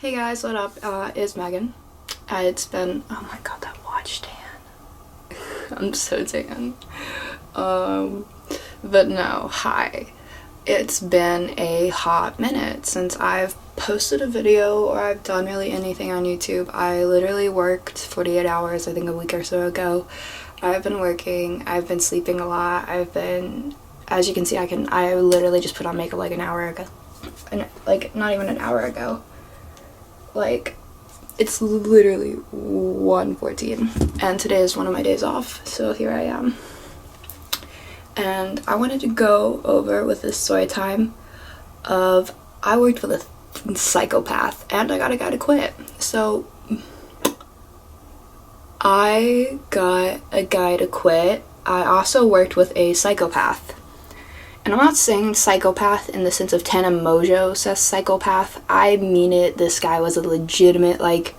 Hey guys, what up? It's Megan. It's been, oh my god, that watch tan. I'm so tan. But no, hi. It's been a hot minute since I've posted a video or I've done really anything on YouTube. I literally worked 48 hours, I think a week or so ago. I've been working, I've been sleeping a lot, as you can see, I literally just put on makeup like an hour ago. Like, not even an hour ago. Like, it's literally 1:14 and today is one of my days off, so here I am. And I wanted to go over with this story time of I worked with a psychopath and I got a guy to quit. So I got a guy to quit. I also worked with a psychopath. And I'm not saying psychopath in the sense of Tana Mojo says psychopath. I mean it, this guy was a legitimate, like,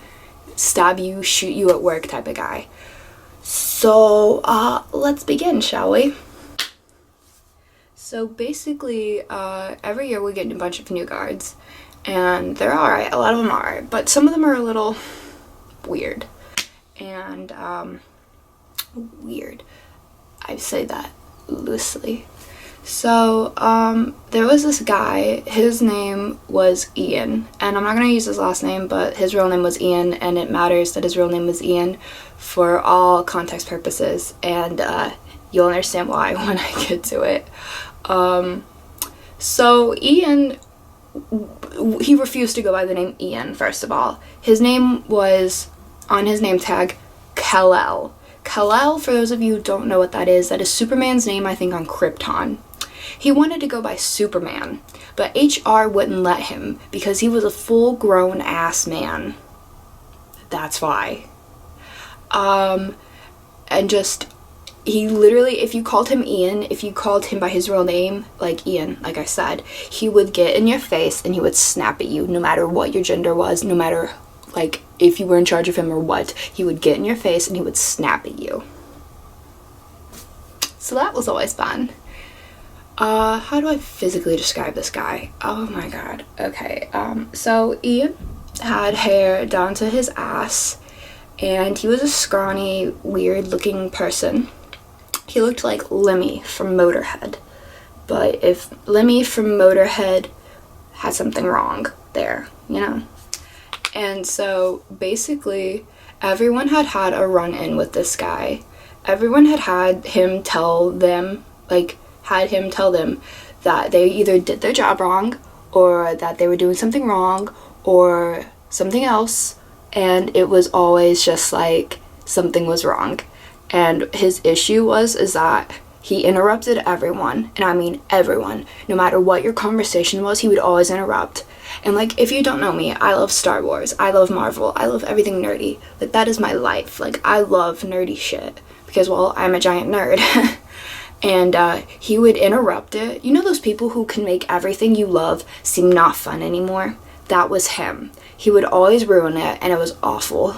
stab you, shoot you at work type of guy. So, let's begin, shall we? So basically, every year we get a bunch of new guards. And they're alright, a lot of them are alright. But some of them are a little weird. And, weird. I say that loosely. So, there was this guy, his name was Ian, and I'm not going to use his last name, but his real name was Ian, and it matters that his real name was Ian for all context purposes, and, you'll understand why when I get to it. So Ian, he refused to go by the name Ian, first of all. His name was, on his name tag, Kal-El. Kal-El, for those of you who don't know what that is Superman's name, I think, on Krypton. He wanted to go by Superman, but HR wouldn't let him because he was a full-grown ass man. That's why. And just, he literally, if you called him Ian, if you called him by his real name, like Ian, like I said, he would get in your face and he would snap at you no matter what your gender was, no matter, like, if you were in charge of him or what. He would get in your face and he would snap at you. So that was always fun. How do I physically describe this guy? Oh my god. Okay, so Ian had hair down to his ass, and he was a scrawny, weird-looking person. He looked like Lemmy from Motorhead. But if Lemmy from Motorhead had something wrong there, you know? And so, basically, everyone had had a run-in with this guy. Everyone had him tell them, that they either did their job wrong, or that they were doing something wrong, or something else, and it was always just like something was wrong. And his issue is that he interrupted everyone, and I mean everyone. No matter what your conversation was, he would always interrupt. And, like, if you don't know me, I love Star Wars, I love Marvel, I love everything nerdy. Like, that is my life. Like, I love nerdy shit. Because, well, I'm a giant nerd. And, he would interrupt it. You know those people who can make everything you love seem not fun anymore? That was him. He would always ruin it, and it was awful.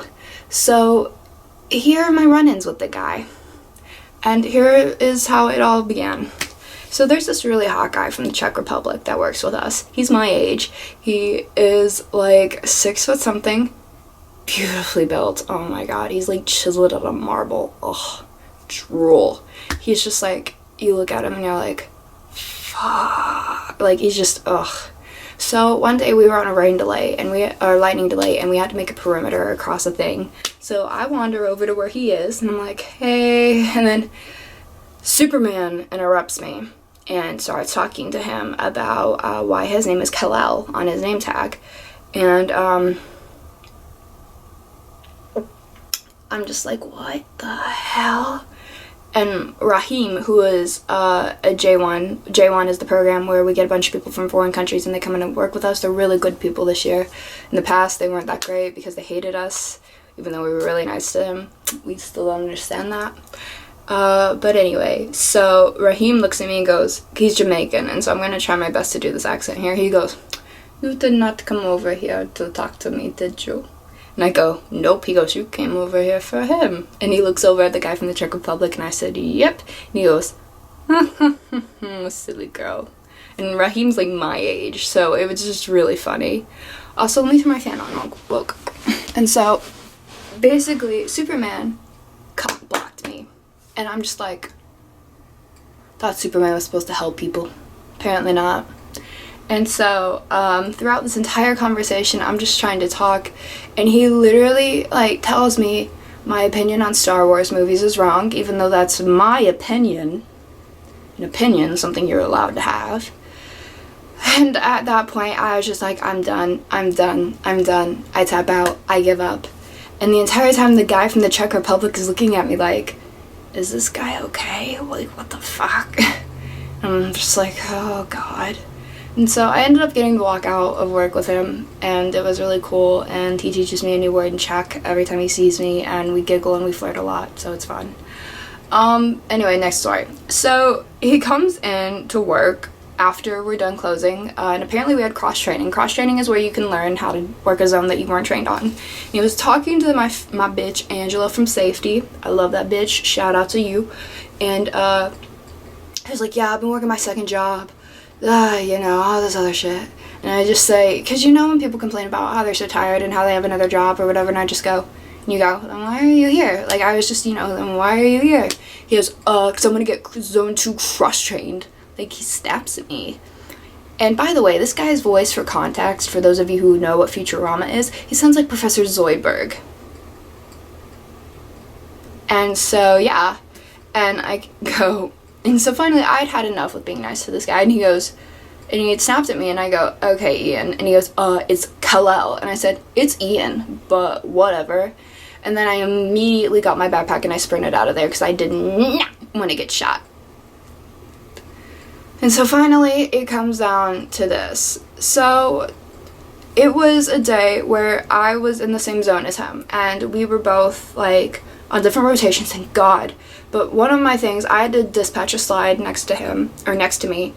So, here are my run-ins with the guy. And here is how it all began. So there's this really hot guy from the Czech Republic that works with us. He's my age. He is like 6 foot something. Beautifully built. Oh my god. He's like chiseled out of marble. Ugh. Drool. He's just like, you look at him and you're like, fuck. Like, he's just, ugh. So one day we were on a lightning delay and we had to make a perimeter across a thing. So I wander over to where he is and I'm like, hey, and then Superman interrupts me and starts talking to him about why his name is Kal-El on his name tag. And I'm just like, what the hell? And Rahim, who is a J1 is the program where we get a bunch of people from foreign countries and they come in and work with us. They're really good people this year. In the past, they weren't that great because they hated us, even though we were really nice to them. We still don't understand that. But anyway, so Rahim looks at me and goes, he's Jamaican, and so I'm going to try my best to do this accent here. He goes, you did not come over here to talk to me, did you? And I go, nope. He goes, you came over here for him. And he looks over at the guy from the Czech Republic, and I said, yep. And he goes, silly girl. And Raheem's like my age, so it was just really funny. Also, let me turn my fan on real quick. And so, basically, Superman blocked me. And I'm just like, thought Superman was supposed to help people. Apparently not. And so, throughout this entire conversation, I'm just trying to talk, and he literally, like, tells me my opinion on Star Wars movies is wrong, even though that's my opinion. An opinion, something you're allowed to have. And at that point, I was just like, I'm done. I tap out. I give up. And the entire time, the guy from the Czech Republic is looking at me like, is this guy okay? Like, what the fuck? And I'm just like, oh, God. And so I ended up getting to walk out of work with him, and it was really cool, and he teaches me a new word in Czech every time he sees me, and we giggle and we flirt a lot, so it's fun. Anyway, next story. So he comes in to work after we're done closing, and apparently we had cross-training. Cross-training is where you can learn how to work a zone that you weren't trained on. And he was talking to my bitch, Angela from Safety. I love that bitch. Shout out to you. And he was like, yeah, I've been working my second job. You know, all this other shit. And I just say, because you know when people complain about how they're so tired and how they have another job or whatever, and I just go, and you go, then why are you here? Like, I was just, you know, then why are you here? He goes, because I'm going to get Zone 2 cross-trained. Like, he snaps at me. And by the way, this guy's voice, for context, for those of you who know what Futurama is, he sounds like Professor Zoidberg. And so, yeah. And I go, and so finally I'd had enough with being nice to this guy, and he goes, and he had snapped at me, and I go, okay, Ian. And he goes, it's Kal-El. And I said, it's Ian, but whatever. And then I immediately got my backpack and I sprinted out of there because I did not want to get shot. And so finally it comes down to this. So it was a day where I was in the same zone as him, and we were both like on different rotations, thank God. But one of my things, I had to dispatch a slide next to him, or next to me,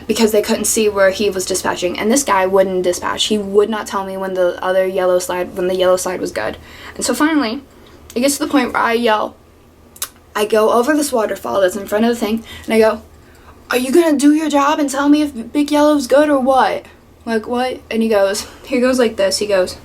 because they couldn't see where he was dispatching, and this guy wouldn't dispatch. He would not tell me when the yellow slide was good. And so finally, it gets to the point where I yell. I go over this waterfall that's in front of the thing, and I go, are you gonna do your job and tell me if Big Yellow's good or what? Like, what? And he goes like this. He goes,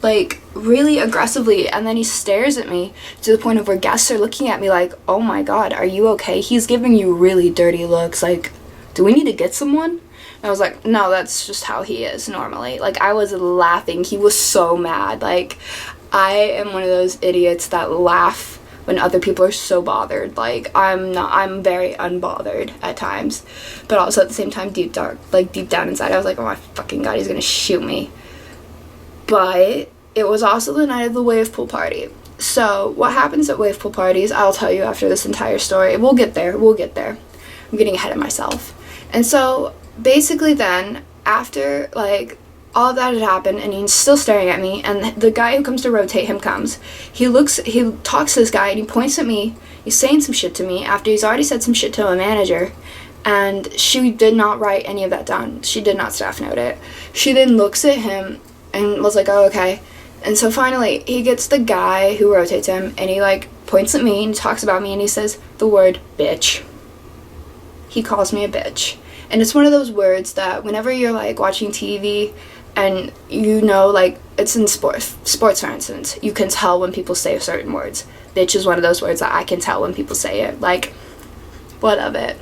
like, really aggressively, and then he stares at me to the point of where guests are looking at me like, oh my God, are you okay? He's giving you really dirty looks, like, do we need to get someone? And I was like, no, that's just how he is normally. Like, I was laughing. He was so mad. Like, I am one of those idiots that laugh when other people are so bothered. Like, I'm very unbothered at times, but also at the same time, deep down inside, I was like, oh my fucking God, he's gonna shoot me. But it was also the night of the wave pool party. So what happens at wave pool parties, I'll tell you after this entire story. We'll get there. I'm getting ahead of myself. And so basically then, after like all of that had happened, and he's still staring at me, and the guy who comes to rotate him comes. He talks to this guy, and he points at me. He's saying some shit to me after he's already said some shit to a manager. And she did not write any of that down. She did not staff note it. She then looks at him and was like, oh, okay. And so finally, he gets the guy who rotates him, and he, like, points at me, and he talks about me, and he says the word bitch. He calls me a bitch. And it's one of those words that whenever you're, like, watching TV, and you know, like, it's in sports, for instance, you can tell when people say certain words. Bitch is one of those words that I can tell when people say it. Like, what of it?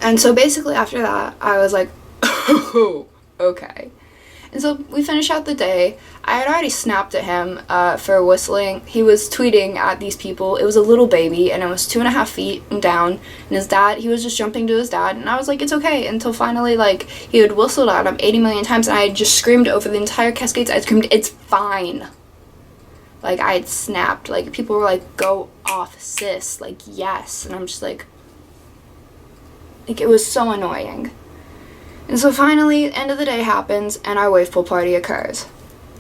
And so basically after that, I was like, oh, okay. And so we finished out the day. I had already snapped at him for whistling. He was tweeting at these people. It was a little baby, and it was 2.5 feet down. And his dad, he was just jumping to his dad. And I was like, it's okay. Until finally, like, he had whistled at him 80 million times. And I had just screamed over the entire Cascades. I screamed, it's fine. Like, I had snapped. Like, people were like, go off, sis. Like, yes. And I'm just like, it was so annoying. And so finally, end of the day happens, and our wave pool party occurs.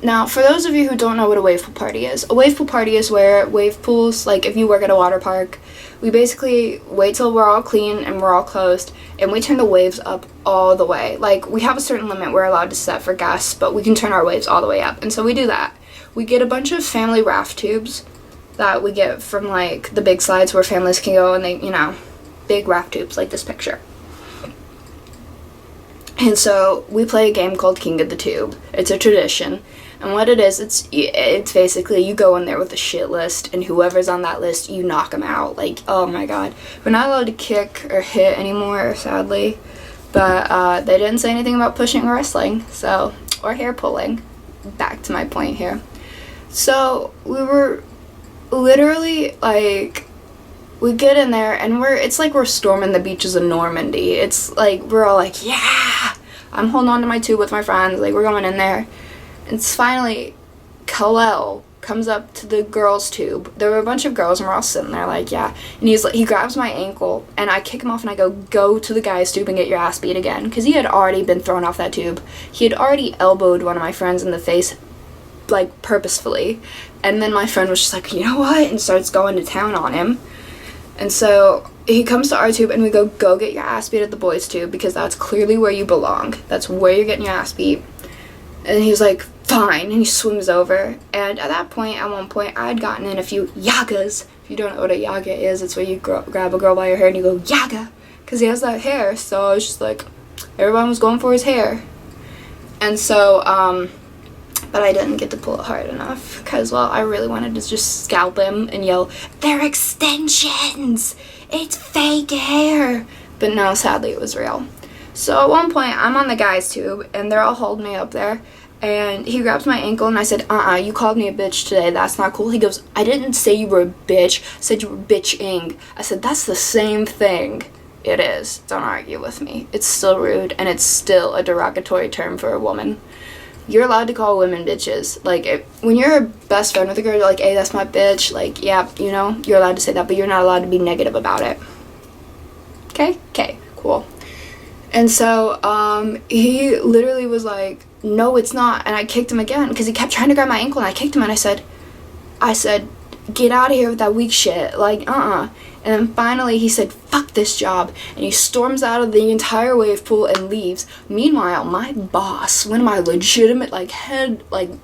Now, for those of you who don't know what a wave pool party is, a wave pool party is where wave pools, like if you work at a water park, we basically wait till we're all clean and we're all closed, and we turn the waves up all the way. Like, we have a certain limit we're allowed to set for guests, but we can turn our waves all the way up. And so we do that. We get a bunch of family raft tubes that we get from, like, the big slides where families can go, and they, you know, big raft tubes, like this picture. And so we play a game called King of the Tube. It's a tradition. And what it is, it's basically you go in there with a shit list, and whoever's on that list, you knock them out. Like, oh my god. We're not allowed to kick or hit anymore, sadly. But they didn't say anything about pushing or wrestling, so, or hair pulling. Back to my point here. So we were literally like, we get in there and it's like we're storming the beaches of Normandy. It's like, we're all like, yeah! I'm holding on to my tube with my friends, like, we're going in there. And it's finally, Kal-El comes up to the girls' tube. There were a bunch of girls and we're all sitting there like, yeah. And he grabs my ankle and I kick him off and I go to the guys' tube and get your ass beat again. Because he had already been thrown off that tube. He had already elbowed one of my friends in the face, like, purposefully. And then my friend was just like, you know what? And starts going to town on him. And so he comes to our tube and we go get your ass beat at the boys' tube because that's clearly where you belong. That's where you're getting your ass beat. And he's like, fine. And he swims over. And at one point, I had gotten in a few yagas. If you don't know what a yaga is, it's where you grab a girl by her hair and you go, yaga. Because he has that hair. So I was just like, everyone was going for his hair. And so, but I didn't get to pull it hard enough. Because, well, I really wanted to just scalp him and yell, they're extensions! It's fake hair! But no, sadly, it was real. So at one point, I'm on the guys' tube, and they're all holding me up there, and he grabs my ankle, and I said, you called me a bitch today, that's not cool. He goes, I didn't say you were a bitch, I said you were bitching. I said, that's the same thing. It is. Don't argue with me. It's still rude, and it's still a derogatory term for a woman. You're allowed to call women bitches. Like, when you're a best friend with a girl, you're like, hey, that's my bitch. Like, yeah, you know, you're allowed to say that, but you're not allowed to be negative about it. Okay? Okay, cool. And so, he literally was like, no, it's not. And I kicked him again, because he kept trying to grab my ankle, and I kicked him, and I said, get out of here with that weak shit. Like, And then finally he said, fuck this job. And he storms out of the entire wave pool and leaves. Meanwhile, my boss, one of my legitimate,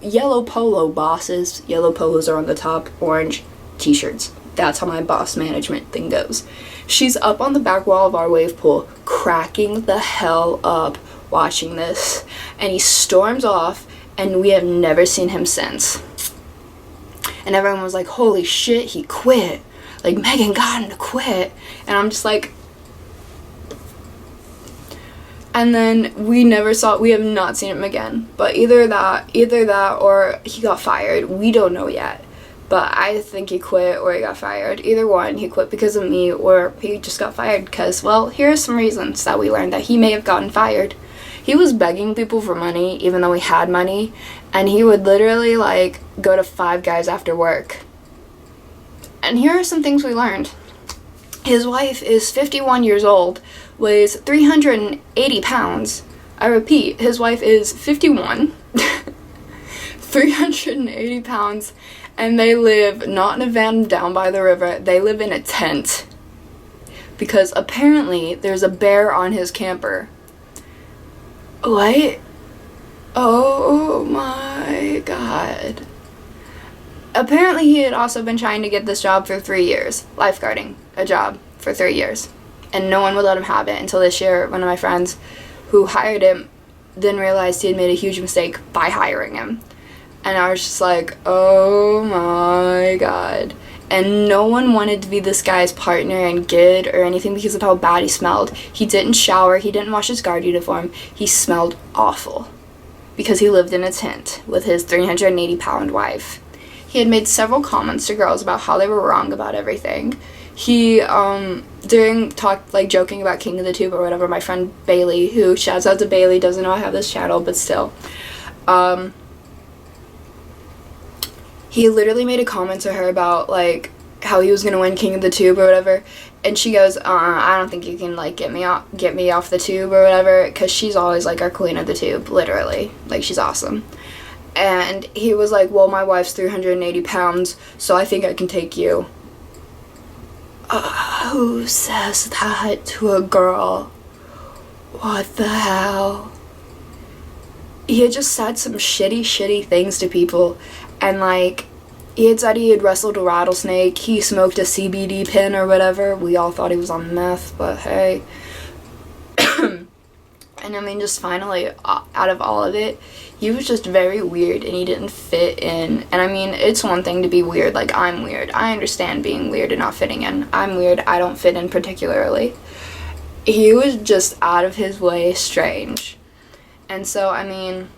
yellow polo bosses, yellow polos are on the top, orange t-shirts. That's how my boss management thing goes. She's up on the back wall of our wave pool, cracking the hell up watching this. And he storms off, and we have never seen him since. And everyone was like, holy shit, he quit. Like, Megan got him to quit. And I'm just like... And then we have not seen him again. But either that or he got fired. We don't know yet. But I think he quit or he got fired. Either one, he quit because of me or he just got fired. Because, well, here are some reasons that we learned that he may have gotten fired. He was begging people for money, even though he had money. And he would literally, go to Five Guys after work. And here are some things we learned. His wife is 51 years old, weighs 380 pounds. I repeat, his wife is 51, 380 pounds, and they live not in a van down by the river, they live in a tent. Because apparently there's a bear on his camper. What? Oh my god. Apparently he had also been trying to get this job for 3 years. Lifeguarding. A job for 3 years. And no one would let him have it until this year one of my friends who hired him then realized he had made a huge mistake by hiring him. And I was just like, oh my god. And no one wanted to be this guy's partner and gid or anything because of how bad he smelled. He didn't shower. He didn't wash his guard uniform. He smelled awful. Because he lived in a tent with his 380-pound wife. He had made several comments to girls about how they were wrong about everything. He, joking about King of the Tube or whatever, my friend Bailey, who, shouts out to Bailey, doesn't know I have this channel, but still. He literally made a comment to her about, how he was gonna win King of the Tube or whatever. And she goes, I don't think you can, get me off the tube or whatever, because she's always, our queen of the tube, literally. She's awesome. And he was like, well, my wife's 380 pounds, so I think I can take you. Who says that to a girl? What the hell? He had just said some shitty things to people, and, he had said he had wrestled a rattlesnake, he smoked a CBD pin or whatever. We all thought he was on meth, but hey. And I mean, just finally, out of all of it, he was just very weird and he didn't fit in. And I mean, it's one thing to be weird, like I'm weird. I understand being weird and not fitting in. I'm weird, I don't fit in particularly. He was just out of his way strange. And so, I mean,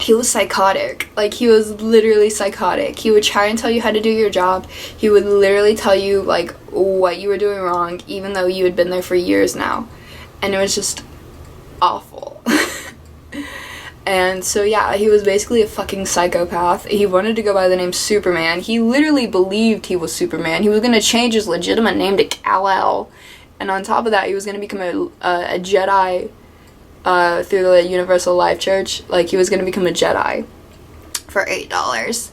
he was psychotic. Like, he was literally psychotic. He would try and tell you how to do your job. He would literally tell you, like, what you were doing wrong, even though you had been there for years now. And it was just awful. And so, yeah, he was basically a fucking psychopath. He wanted to go by the name Superman. He literally believed he was Superman. He was going to change his legitimate name to Kal-El. And on top of that, he was going to become a Jedi through the Universal Life Church. Like, he was going to become a Jedi for $8.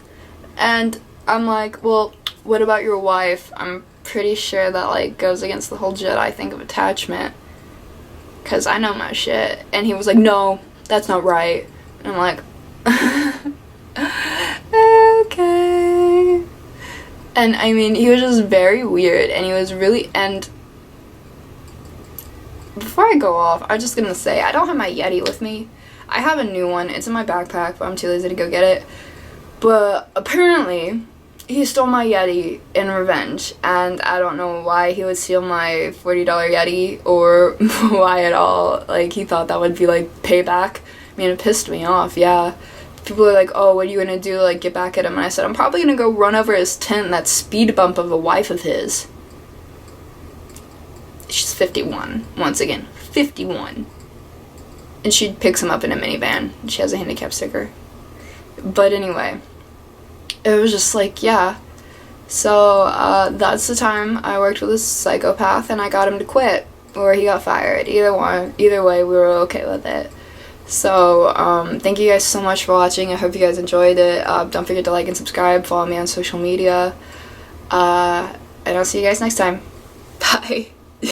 And I'm like, well, what about your wife? I'm pretty sure that, like, goes against the whole Jedi thing of attachment. Because I know my shit. And he was like, no, that's not right. And I'm like, okay. And I mean, he was just very weird. And he was really, and before I go off, I'm just gonna say, I don't have my Yeti with me. I have a new one. It's in my backpack, but I'm too lazy to go get it. But apparently, he stole my Yeti in revenge, and I don't know why he would steal my $40 Yeti, or why at all. Like, he thought that would be, like, payback. I mean, it pissed me off, yeah. People are like, oh, what are you gonna do, like, get back at him? And I said, I'm probably gonna go run over his tent, that speed bump of a wife of his. She's 51, once again, 51. And she picks him up in a minivan. She has a handicap sticker. But anyway, it was just like, yeah. So that's the time I worked with a psychopath and I got him to quit, or he got fired. Either way, we were okay with it. So thank you guys so much for watching. I hope you guys enjoyed it. Don't forget to like and subscribe. Follow me on social media. And I'll see you guys next time. Bye.